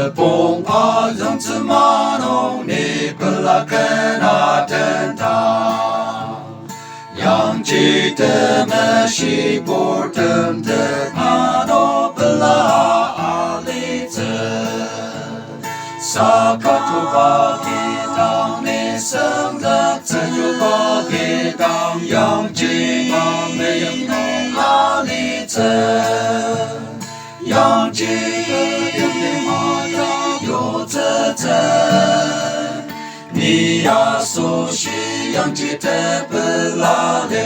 Tepung azang semanong ni pelakan tentang yang cita mesyibur temtepano belah alita sakatu bakitang ni sengdak sejuba kitang yang jimang yang nong alita yang jimang有责任，你呀所需养起的不拉链。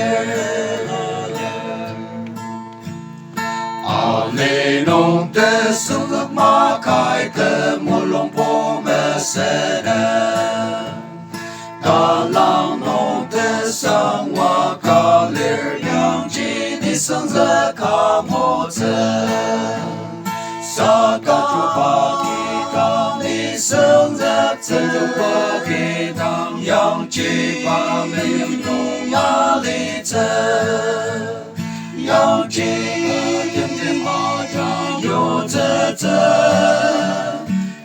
阿雷农的生活马开个木龙坡么生呢，大浪农的生活高脸养起的生活卡莫子，萨嘎住巴基。生在这个给当养鸡巴没有农压力着，养鸡天天马上有责任，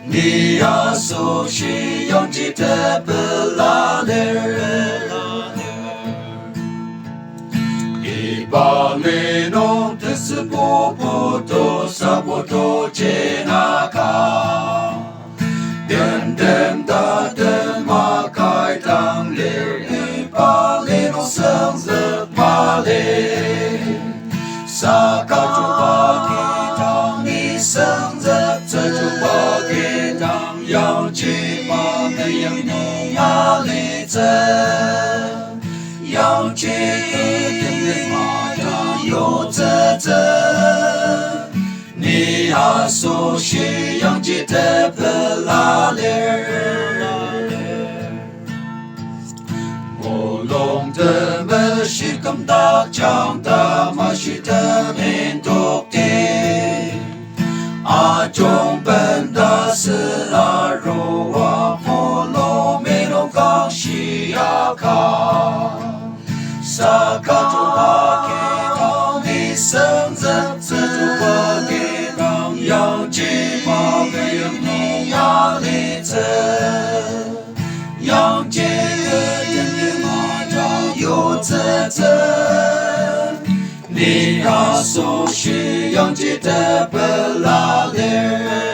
你呀熟悉养鸡的不拉链，一把雷农的是不多，啥不多接那卡。点点大灯马开当烈，一把烈龙生日马烈，萨卡住巴基当你生日，这就巴基当要鸡巴没有你压力着，要鸡点点马上有责任。你呀，熟悉养鸡的不拉链，我龙的门是咁大强大，马是的民族的，阿中本大是阿罗瓦婆罗梅罗冈西亚卡，萨卡住巴基当你生日，这就巴基。养鸡巴没有你压力着，养鸡的人的马上有责任，你呀熟悉养鸡的不拉链。